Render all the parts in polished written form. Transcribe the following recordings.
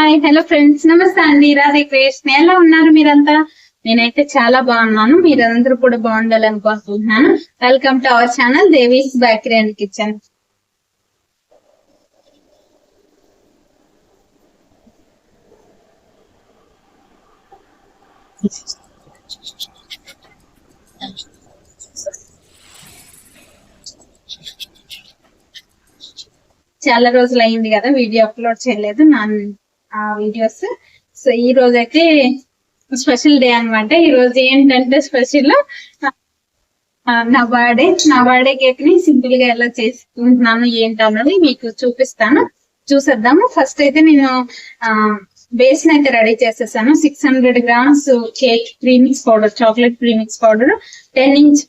Hi hello friends, నమస్తే అండి. రాధే కృష్ణ. ఎలా ఉన్నారు మీరంతా? నేనైతే చాలా బాగున్నాను. మీరందరూ కూడా బాగుండాలని కోరుకుంటున్నాను. Welcome to our channel Devi's bakery and kitchen. చాలా రోజులు అయింది కదా వీడియో అప్లోడ్ చేయలేదు ఆ వీడియోస్. సో ఈ రోజు అయితే స్పెషల్ డే అనమాట. ఈ రోజు ఏంటంటే స్పెషల్ నా బర్త్డే కేక్ ని సింపుల్ గా ఎలా చేసుకుంటున్నాను ఏంటన్నది మీకు చూపిస్తాను. చూసేద్దాము. ఫస్ట్ అయితే నేను బేస్ అయితే రెడీ చేసేసాను. 600 grams cake premix powder, chocolate premix powder 10 inch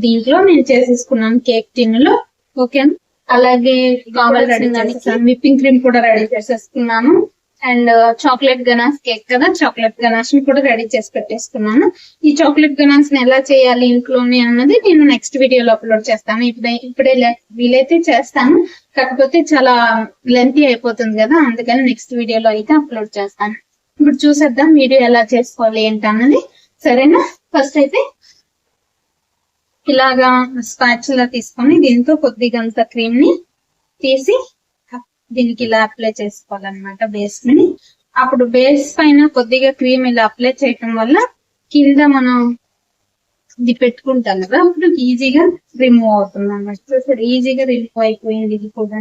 దీంట్లో నేను చేసేసుకున్నాను కేక్ టిన్ లో. ఓకే, అలాగే కావాలి రెడీ చేసేసాను. విప్పింగ్ క్రీమ్ కూడా రెడీ చేసేసుకున్నాను. అండ్ చాక్లెట్ గనాస్ కేక్ కదా, చాక్లెట్ గనాస్ ని కూడా రెడీ చేసి పెట్టేసుకున్నాను. ఈ చాక్లెట్ గనాస్ ని ఎలా చేయాలి ఇంట్లోనే అన్నది నేను నెక్స్ట్ వీడియోలో అప్లోడ్ చేస్తాను. ఇప్పుడే వీలైతే చేస్తాను, కాకపోతే చాలా లెంతీ అయిపోతుంది కదా, అందుకని నెక్స్ట్ వీడియోలో అయితే అప్లోడ్ చేస్తాను. ఇప్పుడు చూసేద్దాం వీడియో ఎలా చేసుకోవాలి ఏంటన్నది. సరేనా? ఫస్ట్ అయితే ఇలాగా స్పాచులా తీసుకొని దీంతో కొద్దిగా అంత క్రీమ్ ని తీసి దీనికి ఇలా అప్లై చేసుకోవాలన్నమాట బేస్ ని. అప్పుడు బేస్ పైన కొద్దిగా క్రీమ్ ఇలా అప్లై చేయటం వల్ల కింద మనం ఇది పెట్టుకుంటాం కదా, అప్పుడు ఈజీగా రిమూవ్ అవుతుంది అన్నమాట. ఈజీగా రిమూవ్ అయిపోయింది ఇది కూడా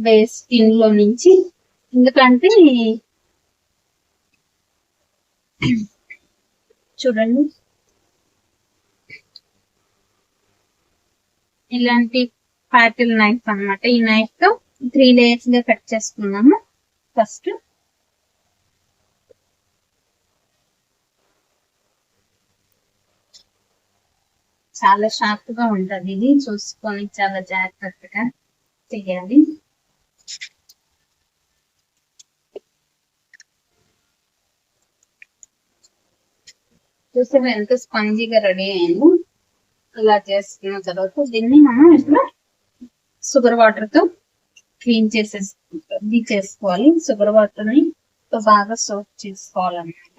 బేస్ స్కిన్ లో నుంచి. ఎందుకంటే చూడండి, ఇలాంటి ప్యాటిల్ నైఫ్ అన్నమాట. ఈ నైఫ్ తో 3 లేయర్స్ గా కట్ చేసుకున్నాము. ఫస్ట్ చాలా షార్ప్ గా ఉంటది, ఇది చూసుకొని చాలా జాగ్రత్తగా చేయాలి. చూసారా ఎంత స్పంజీగా రెడీ అయింది. ఇలా చేసుకున్న తర్వాత దీన్ని మనం ఇప్పుడు షుగర్ వాటర్ తో క్లీన్ చేసుకోవాలి. షుగర్ వాటర్ ని బాగా సోక్ చేసుకోవాలన్నమాట.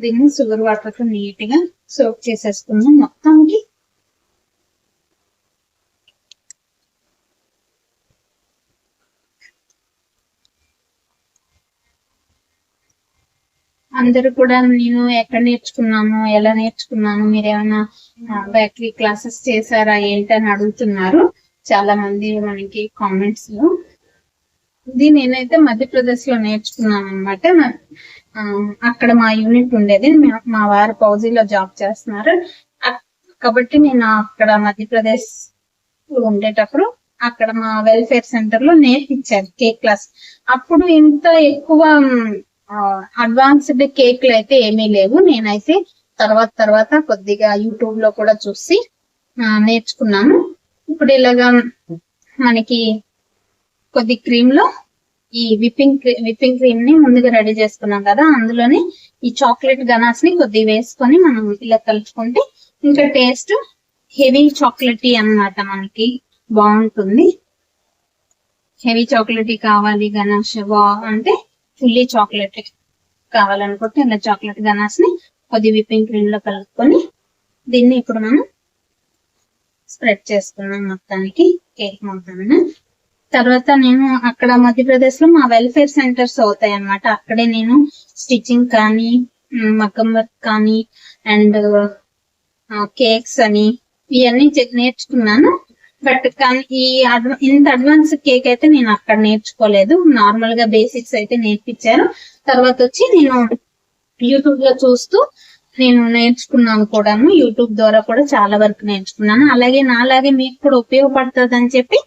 దీన్ని షుగర్ వాటర్ తో నీట్ గా సోక్ చేసేసుకున్నాం మొత్తానికి. అందరూ కూడా నేను ఎక్కడ నేర్చుకున్నాను, ఎలా నేర్చుకున్నాను, మీరేమైనా బేకరీ క్లాసెస్ చేశారా ఏంటని అడుగుతున్నారు చాలా మంది మనకి కామెంట్స్ లో. ఇది నేనైతే మధ్యప్రదేశ్ లో నేర్చుకున్నాను అనమాట. అక్కడ మా యూనిట్ ఉండేది. మా వారు పౌజీలో జాబ్ చేస్తున్నారు కాబట్టి నేను అక్కడ మధ్యప్రదేశ్ ఉండేటప్పుడు అక్కడ మా వెల్ఫేర్ సెంటర్ లో నేర్పించారు కేక్ క్లాస్. అప్పుడు ఇంత ఎక్కువ అడ్వాన్స్డ్ కేక్లు అయితే ఏమీ లేవు. నేనైతే తర్వాత కొద్దిగా యూట్యూబ్ లో కూడా చూసి నేర్చుకున్నాను. ఇప్పుడు ఇలాగా మనకి కొద్ది క్రీమ్ లో ఈ విప్పింగ్ క్రీమ్ ని ముందుగా రెడీ చేసుకున్నాం కదా, అందులోనే ఈ చాక్లెట్ గనాస్ ని కొద్ది వేసుకొని మనం ఇలా కలుపుకుంటే ఇంకా టేస్ట్ హెవీ చాక్లెటీ అన్నమాట, మనకి బాగుంటుంది. హెవీ చాక్లెటీ కావాలి గనాష్ అంటే ఫుల్లీ చాక్లెట్ కావాలనుకుంటే ఇలా చాక్లెట్ గనాస్ ని కొద్ది విప్పింగ్ క్రీమ్ లో కలుపుకొని దీన్ని ఇప్పుడు మనం స్ప్రెడ్ చేసుకున్నాం మొత్తానికి కేక్ మొత్తం. తర్వాత నేను అక్కడ మధ్యప్రదేశ్ లో మా వెల్ఫేర్ సెంటర్స్ అవుతాయి అన్నమాట. అక్కడే నేను స్టిచ్చింగ్ కానీ, మగ్గం వర్క్ కానీ, అండ్ కేక్స్ అని ఇవన్నీ నేర్చుకున్నాను. బట్ కానీ ఇంత అడ్వాన్స్ కేక్ అయితే నేను అక్కడ నేర్చుకోలేదు. నార్మల్ గా బేసిక్స్ అయితే నేర్పించారు. తర్వాత వచ్చి నేను యూట్యూబ్ లో చూస్తూ నేను నేర్చుకున్నాను కూడాను. యూట్యూబ్ ద్వారా కూడా చాలా వరకు నేర్చుకున్నాను. అలాగే నాలాగే మీకు కూడా ఉపయోగపడుతుంది అని చెప్పి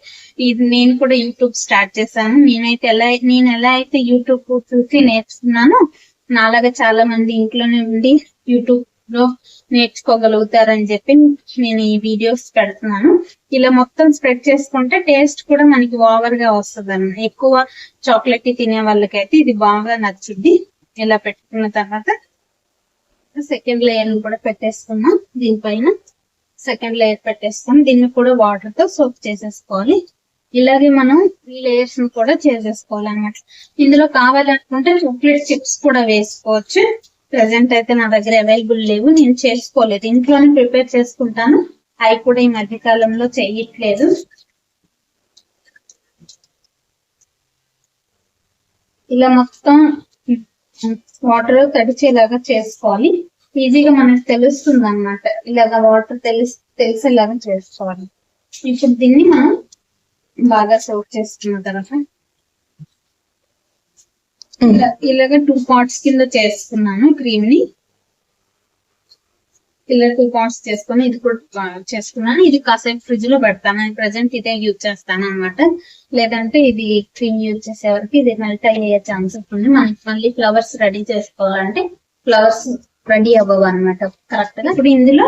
ఇది నేను కూడా యూట్యూబ్ స్టార్ట్ చేశాను. నేను ఎలా అయితే యూట్యూబ్ చూసి నేర్చుకున్నానో నాలాగా చాలా మంది ఇంట్లోనే ఉండి యూట్యూబ్ లో నేర్చుకోగలుగుతారని చెప్పి నేను ఈ వీడియోస్ పెడుతున్నాను. ఇలా మొత్తం స్ప్రెడ్ చేసుకుంటే టేస్ట్ కూడా మనకి ఓవర్ గా వస్తుంది అన్నమాట. ఎక్కువ చాక్లెట్ తినే వాళ్ళకైతే ఇది బాగా నచ్చుద్ది. ఇలా పెట్టుకున్న తర్వాత సెకండ్ లేయర్ కూడా పెట్టేసుకున్నాం. దీనిపైన సెకండ్ లేయర్ పెట్టేసుకుని దీన్ని కూడా వాటర్ తో సోక్ చేసేసుకోవాలి. ఇలాగే మనం ఈ లేయర్స్ కూడా చేసేసుకోవాలన్నమాట. ఇందులో కావాలనుకుంటే చాక్లెట్ చిప్స్ కూడా వేసుకోవచ్చు. ప్రెసెంట్ అయితే నా దగ్గర అవైలబుల్ లేవు, నేను చేసుకోలేదు, ఇంట్లోనే ప్రిపేర్ చేసుకుంటాను. అవి కూడా ఈ మధ్య కాలంలో చేయట్లేదు. ఇలా మొత్తం వాటర్ తడిచేలాగా చేసుకోవాలి. ఈజీగా మనకు తెలుస్తుంది అన్నమాట. ఇలాగా వాటర్ తెలిసేలాగా చేసుకోవాలి. ఇప్పుడు దీన్ని మనం బాగా సోక్ చేసుకున్న తర్వాత ఇలాగ 2 పార్ట్స్ కింద చేసుకున్నాను క్రీమ్ ని. ఇలా 2 పార్ట్స్ చేసుకొని ఇది కూడా చేసుకున్నాను. ఇది కాసేపు ఫ్రిడ్జ్ లో పెడతాను. నేను ప్రెసెంట్ ఇదే యూజ్ చేస్తాను అనమాట. లేదంటే ఇది క్రీమ్ యూజ్ చేసే వరకు ఇది మెల్ట్ అయ్యే ఛాన్సెస్ ఉంది. మనకి మళ్ళీ ఫ్లవర్స్ రెడీ చేసుకోవాలంటే ఫ్లవర్స్ రెడీ అవ్వవు అనమాట కరెక్ట్ గా. ఇప్పుడు ఇందులో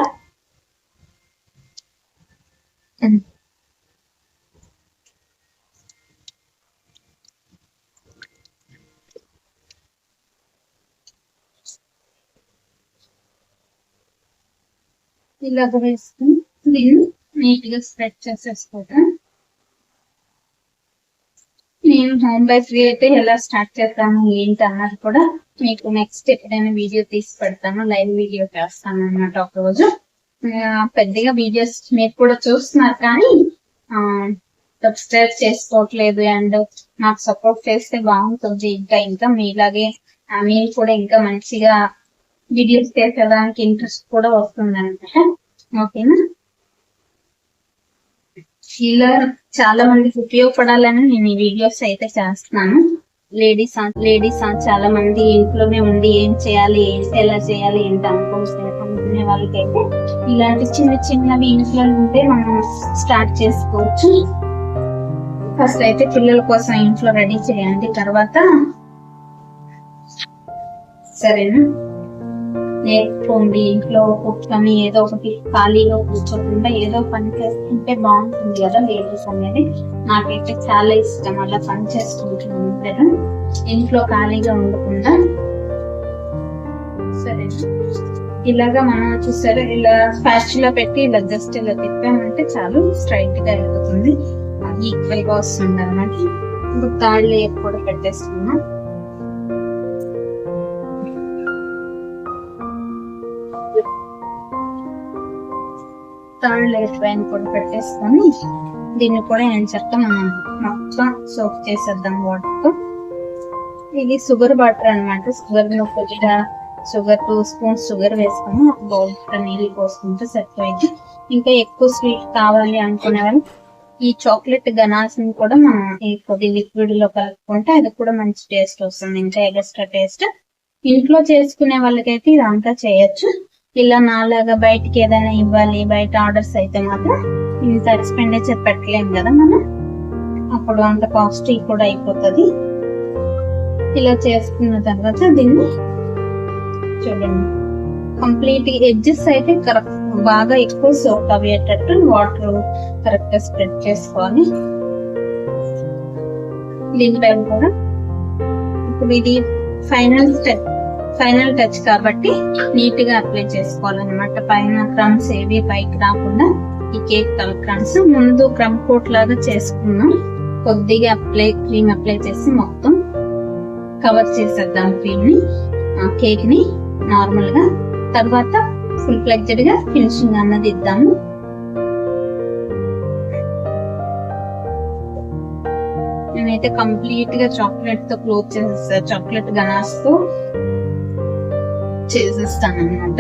ఇలాగ వేసుకుని దీన్ని నీట్ గా స్ప్రెడ్ చేసేసుకోవటం. నేను హోమ్ బేకరీ అయితే ఎలా స్టార్ట్ చేస్తాను ఏంటి అన్నది కూడా మీకు నెక్స్ట్ ఎప్పుడైనా వీడియో తీసి పెడతాను, లైవ్ వీడియో చేస్తాను అన్నమాట. ఒక రోజు పెద్దగా వీడియోస్ మీరు కూడా చూస్తున్నారు కానీ సబ్స్క్రైబ్ చేసుకోవట్లేదు. అండ్ నాకు సపోర్ట్ చేస్తే బాగుంటుంది. ఇంకా మీలాగే మీరు కూడా ఇంకా మంచిగా వీడియోస్ చేసేదానికి ఇంట్రెస్ట్ కూడా వస్తుంది అనమాట. ఓకేనా? ఇలా చాలా మందికి ఉపయోగపడాలని నేను ఈ వీడియోస్ అయితే చేస్తున్నాను. లేడీస్ చాలా మంది ఇంట్లోనే ఉండి ఏం చేయాలి, ఎలా చేయాలి ఏంటి అనుకునే వాళ్ళకైతే ఇలాంటి చిన్నవి ఇంట్లో ఉంటే మనం స్టార్ట్ చేసుకోవచ్చు. ఫస్ట్ అయితే పిల్లల కోసం ఇంట్లో రెడీ చేయండి, తర్వాత సరేనా నేర్చుకోండి. ఇంట్లో కూర్చొని ఏదో ఒకటి ఖాళీగా కూర్చోకుండా ఏదో పని చేసుకుంటే బాగుంటుంది కదా లేడీస్ అనేది. నాకైతే చాలా ఇష్టం అలా పని చేసుకుంటున్నాను కదా, ఇంట్లో ఖాళీగా ఉండకుండా. సరే ఇలాగా మనం చూసారా, ఇలా స్పాచులా పెట్టి ఇలా జస్ట్ ఇలా తిప్పామంటే చాలు స్ట్రైట్ గా అయిపోతుంది, ఈక్వల్ గా వస్తుంది అన్నమాట. ఇప్పుడు థర్డ్ లేయర్ కూడా పెట్టేస్తున్నాం. థర్డ్ లేయర్ పైన కూడా పెట్టేసుకొని దీన్ని కూడా ఏం చెప్తా మనం మొత్తం సోక్ చేసేద్దాం వాటర్ తో. ఇది షుగర్ వాటర్ అనమాట. షుగర్ లో కొద్దిగా షుగర్ 2 స్పూన్స్ షుగర్ వేసుకొని ఒక బౌల్ నీళ్ళు పోసుకుంటే సరిపోయింది. ఇంకా ఎక్కువ స్వీట్ కావాలి అనుకునే వాళ్ళు ఈ చాక్లెట్ గనాస్ ని కూడా మనం ఈ కొద్ది లిక్విడ్ లో కలుపుకుంటే అది కూడా మంచి టేస్ట్ వస్తుంది, ఇంకా ఎక్స్ట్రా టేస్ట్. ఇంట్లో చేసుకునే వాళ్ళకైతే ఇదంతా చేయొచ్చు. ఇలా నాలాగా బయటికి ఏదైనా ఇవ్వాలి, బయట ఆర్డర్స్ అయితే మాత్రం ఇంత ఎక్స్పెండిచర్ పెట్టలేం కదా మనం, అప్పుడు అంత కాస్ట్లీ కూడా అయిపోతుంది. ఇలా చేసుకున్న తర్వాత దీన్ని చూడండి కంప్లీట్ ఎడ్జెస్ అయితే కరెక్ట్ బాగా ఎక్కువ సోక్ అయ్యేటట్టు వాటర్ కరెక్ట్ గా స్ప్రెడ్ చేసుకోవాలి. దీనిపైన కూడా ఇప్పుడు ఇది ఫైనల్ టచ్ కాబట్టి నీట్ గా అప్లై చేసుకోవాలన్నమాట. పైన క్రమ్స్ ఏవి పైకి రాకుండా ఈ కేక్ క్రమ్స్ ముందు క్రమ్ కోట్ లాగా చేసుకున్నాం. కొద్దిగా క్రీమ్ అప్లై చేసి మొత్తం కవర్ చేసేద్దాం క్రీమ్ ని, కేక్ ని నార్మల్ గా. తర్వాత ఫుల్ ఫ్లెడ్జెడ్ గా ఫినిషింగ్ అన్నది ఇద్దాము. నేనైతే కంప్లీట్ గా చాక్లెట్ తో క్లోజ్ చేసేస్తా, చాక్లెట్ గనాస్ తో చేసేస్తాను అనమాట.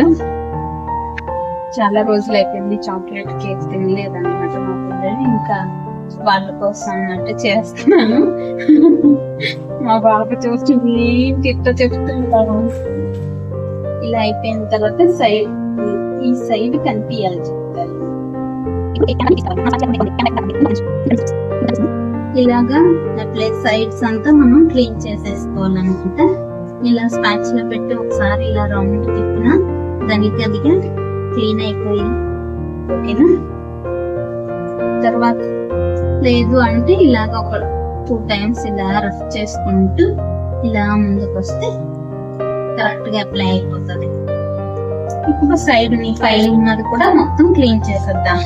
చాలా రోజులు అయిపోయింది చాక్లెట్ కేక్ తినలేదు అనమాట మా పిల్లలు, ఇంకా వాళ్ళ కోసం అన్నట్టు చేస్తున్నాను. మా బాబు చూసి తిట్ట చెప్తున్నాను. ఇలా అయిపోయిన తర్వాత ఈ సైడ్ కనిపించాలి చెప్తారు. ఇలాగా అట్లే సైడ్స్ అంతా మనం క్లీన్ చేసేసుకోవాలన్నమాట. ఇలా స్పాచులా పెట్టి ఒకసారి ఇలా రౌండ్ తిప్పినా దానికి అదిగా క్లీన్ అయిపోయింది. ఓకేనా? తర్వాత లేదు అంటే ఇలాగ ఒక 2 times ఇలా రఫ్ చేసుకుంటూ ఇలా ముందుకు వస్తే కరెక్ట్ గా అప్లై అయిపోతుంది. ఇప్పుడు సైడ్ ని పైన ఉన్నది కూడా మొత్తం క్లీన్ చేసేద్దాం.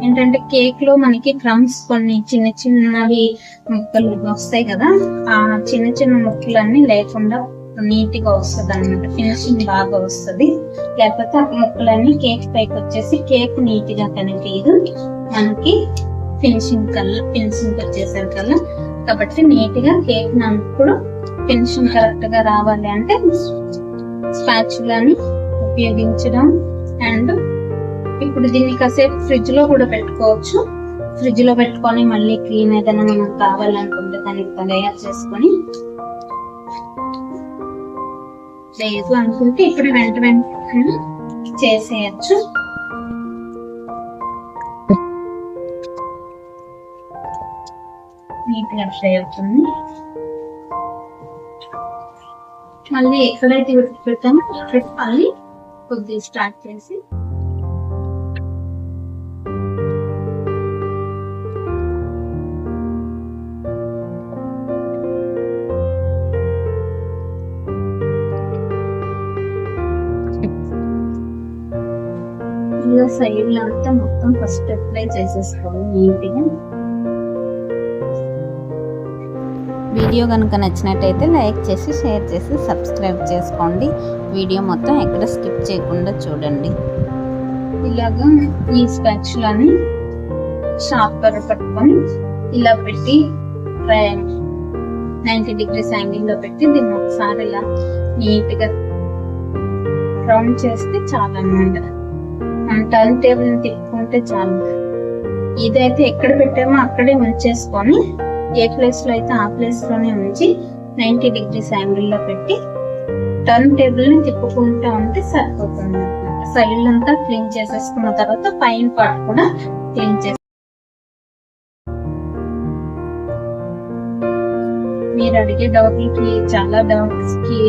ఏంటంటే కేక్ లో మనకి క్రమ్స్ కొన్ని చిన్న చిన్నవి ముక్కలు వస్తాయి కదా, ఆ చిన్న చిన్న ముక్కలన్నీ లేకుండా నీట్ గా వస్తుంది అనమాట, ఫినిషింగ్ బాగా వస్తుంది. లేకపోతే ఆ ముక్కలన్నీ కేక్ పైకి వచ్చేసి కేక్ నీట్ గా కనిపించదు మనకి ఫినిషింగ్ వచ్చేసరికల్లా. కాబట్టి నీట్ గా కేక్ నప్పుడు ఫినిషింగ్ కరెక్ట్ గా రావాలి అంటే స్పాచులాని ఉపయోగించడం. అండ్ ఇప్పుడు దీన్ని కాసేపు ఫ్రిడ్జ్ లో కూడా పెట్టుకోవచ్చు. ఫ్రిడ్జ్ లో పెట్టుకొని మళ్ళీ క్లీన్ ఏదైనా మనం కావాలనుకుంటే దానికి తయారు చేసుకొని, లేదు అనుకుంటే ఇప్పుడు వెంటనే చేసేయచ్చు. నీట్ గా ఫ్రై అవుతుంది. మళ్ళీ ఎక్కడైతే పెట్టామో మళ్ళీ కొద్దిగా స్టార్ట్ చేసి ఇలా సైడ్ లో అంతా మొత్తం ఫస్ట్ అప్లై చేసేసుకోవాలి నీట్గా. వీడియో కనుక నచ్చినట్టయితే లైక్ చేసి షేర్ చేసి సబ్స్క్రైబ్ చేసుకోండి. వీడియో మొత్తం ఎక్కడ స్కిప్ చేయకుండా చూడండి. ఇలాగా ఈ స్పాచులాని షార్పర్ పట్టుకొని ఇలా పెట్టి 90 degrees యాంగిల్ లో పెట్టి దీన్ని ఒకసారి ఇలా నీట్ గా రౌండ్ చేస్తే చాలా అన్నమాట. టర్న్ టేబుల్ తిప్పుకుంటే చాలు. ఇదైతే ఎక్కడ పెట్టామో అక్కడే ఉంచేసుకొని ఏ ప్లేస్ లో అయితే ఆ ప్లేస్ లోనే ఉంచి 90 degrees యాంగిల్ లో పెట్టి టర్న్ టేబుల్ ని తిప్పుకుంటూ ఉంటే సరిపోతుంది అనమాట. సైడ్ అంతా క్లీన్ చేసేసుకున్న తర్వాత పైన పార్ట్ కూడా క్లీన్ చేసి, మీరు అడిగే డౌట్లకి చాలా డౌట్స్ కి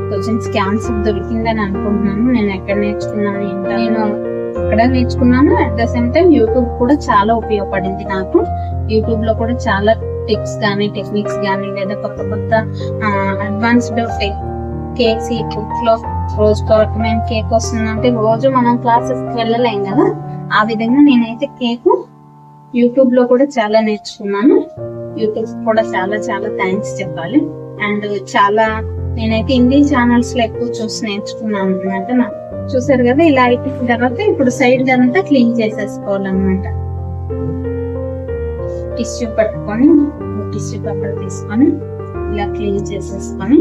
క్వశ్చన్స్ కి ఆన్సర్ దొరికిందని అనుకుంటున్నాను. నేను ఎక్కడ నేర్చుకున్నాను ఏంటో, నేను అక్కడ నేర్చుకున్నాను. At the same time YouTube కూడా చాలా ఉపయోగపడింది నాకు. యూట్యూబ్ లో కూడా చాలా టిప్స్ కానీ టెక్నిక్స్ కానీ లేదా కొత్త కొత్త అడ్వాన్స్డ్ కేక్స్ లో రోజు మేము కేక్ వస్తుందంటే రోజు మనం క్లాసెస్ కి వెళ్ళలేం కదా, ఆ విధంగా నేనైతే కేక్ యూట్యూబ్ లో కూడా చాలా నేర్చుకున్నాను. యూట్యూబ్ కూడా చాలా చాలా థ్యాంక్స్ చెప్పాలి. అండ్ చాలా నేనైతే హిందీ ఛానల్స్ లో ఎక్కువ చూసి నేర్చుకున్నాను అనమాట. చూసారు కదా, ఇలా అయిపోయిన తర్వాత ఇప్పుడు సైడ్ అంతా క్లీన్ చేసేసుకోవాలన్నమాట. టిష్యూ పట్టుకొని టిష్యూ పేపర్ తీసుకొని ఇలా క్లీన్ చేసేసుకొని,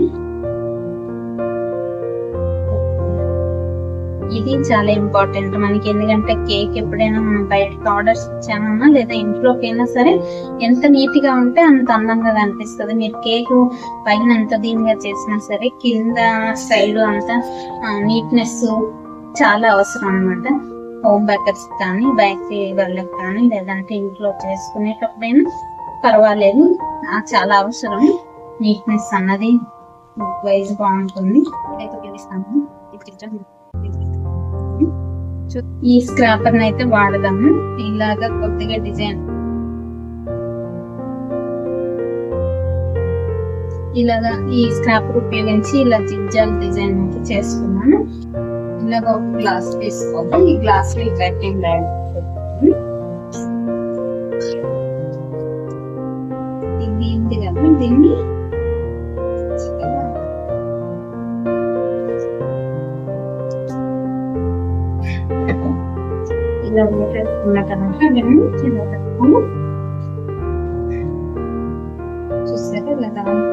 ఇది చాలా ఇంపార్టెంట్ మనకి. ఎందుకంటే కేక్ ఎప్పుడైనా మనం బయటకు ఆర్డర్స్ ఇచ్చామన్నా లేదా ఇంట్లోకైనా సరే ఎంత నీట్ గా ఉంటే అంత అందంగా కనిపిస్తుంది. మీరు కేక్ పైన ఎంత దీనిగా చేసినా సరే కింద సైడ్ అంతా నీట్నెస్ చాలా అవసరం అనమాట. హోమ్ బేకర్స్ కానీ బేకరీ వాళ్ళకి కానీ లేదంటే ఇంట్లో చేసుకునేటప్పుడైనా పర్వాలేదు, చాలా అవసరం. నీట్నెస్ అన్నది వైజ్ బాగుంటుంది. ఈ స్క్రాపర్ అయితే వాడదాము. ఇలాగా కొద్దిగా డిజైన్ ఇలాగా ఈ స్క్రాపర్ ఉపయోగించి ఇలా జిగ్జాగ్ డిజైన్ అయితే చేసుకున్నాను. ఇలాగా ఒక గ్లాస్ తీసుకోవాలి. ఈ గ్లాస్ లో ట్రాకింగ్ లైన్ ఇది కదా, దీన్ని ఇలా వేసుకున్న తర్వాత దీన్ని చిన్న పెట్టుకుని చూసారా ఇలా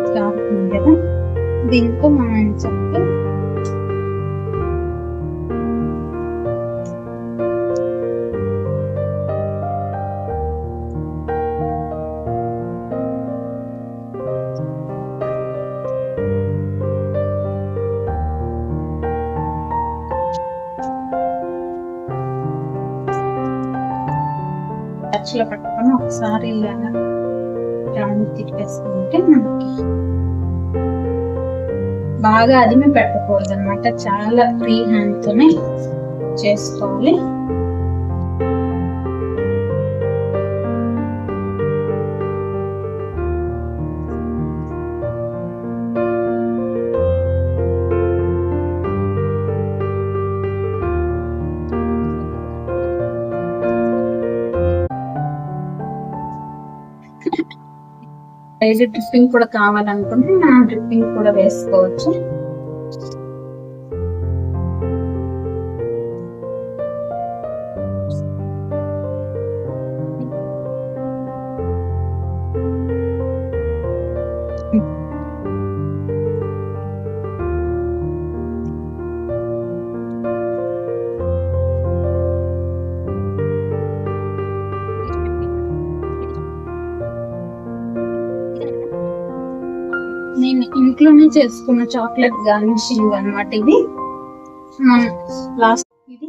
స్టార్ట్ ఉంది కదా, దీంతో మనం చెప్తే టచ్లో పట్టుకొని ఒకసారి ఇలాగా రౌండ్ తిప్పేసుకుంటే మనకి బాగా అదిమి పెట్టకూడదు అనమాట. చాలా ఫ్రీ హ్యాండ్ తోనే చేసుకోవాలి. సైడ్ డ్రిప్పింగ్ కూడా కావాలనుకుంటే మనం డ్రిప్పింగ్ కూడా వేసుకోవచ్చు. నేను ఇంట్లోనే చేసుకున్న చాక్లెట్ గార్నిషింగ్ అన్నమాట ఇది. లాస్ట్ ఇది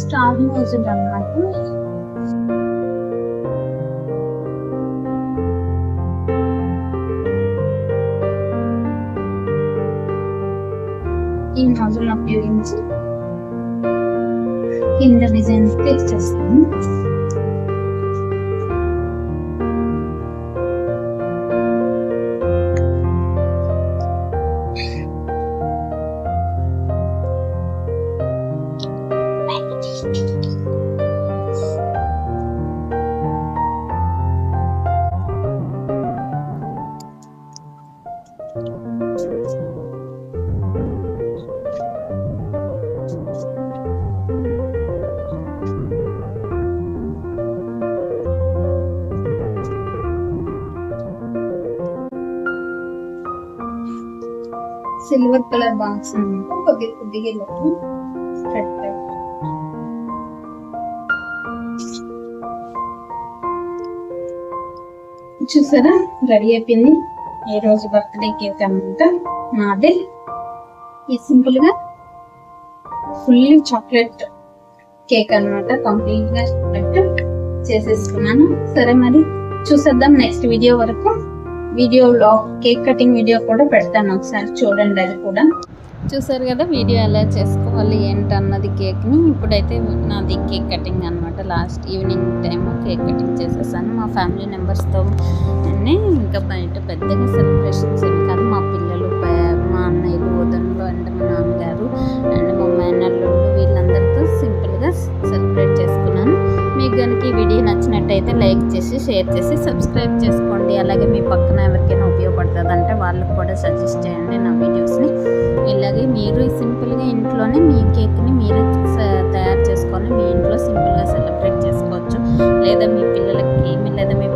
స్టార్ మ్యూజిక్ అన్నమాట. ఈ నాజులను ఉపయోగించి కింద డిజైన్ ఫిక్స్ చేస్తాను. సిల్వర్ కలర్ బాక్స్ అన్నమాట. కొద్దిగా చూసారా, రెడీ అయిపోయింది. ఈ రోజు బర్త్డే కేక్ అన్నమాట నాదే. ఈ సింపుల్ గా ఫుల్లీ చాక్లెట్ కేక్ అన్నమాట. కంప్లీట్ గా చాక్లెట్ చేసేసుకున్నాను. సరే మరి చూసేద్దాం నెక్స్ట్ వీడియో వరకు. వీడియోలో కేక్ కటింగ్ వీడియో కూడా పెడతాను, ఒకసారి చూడండి. అది కూడా చూసారు కదా వీడియో ఎలా చేసుకోవాలి ఏంటన్నది కేక్ని. ఇప్పుడైతే నాది కేక్ కటింగ్ అనమాట. Last evening time cake cutting చేసేసాను మా ఫ్యామిలీ మెంబర్స్తో. ఇంకా బయట పెద్దగా సెలబ్రేషన్స్ ఏమి కాదు. మా పిల్లలు, మా అన్నయ్యలు, వదనలు అండ్ మా నాన్నగారు అండ్ మా మేనల్లుళ్ళు వీళ్ళందరితో సింపుల్గా సెలబ్రేట్ చేసుకున్నాను. మీకు కనుక ఈ వీడియో నచ్చినట్టయితే లైక్ చేసి, షేర్ చేసి, సబ్స్క్రైబ్ చేసుకోండి. అలాగే మీ పక్కన ఎవరికైనా ఉపయోగపడుతుంది అంటే వాళ్ళకి కూడా సజెస్ట్ చేయండి నా వీడియోస్ని. ఇలాగే మీరు సింపుల్గా ఇంట్లోనే మీ కేక్ని మీరే తయారు చేసుకొని మీ ఇంట్లో సింపుల్గా సెలబ్రేట్ చేసుకోవచ్చు. లేదా మీ పిల్లలకి లేదా మీ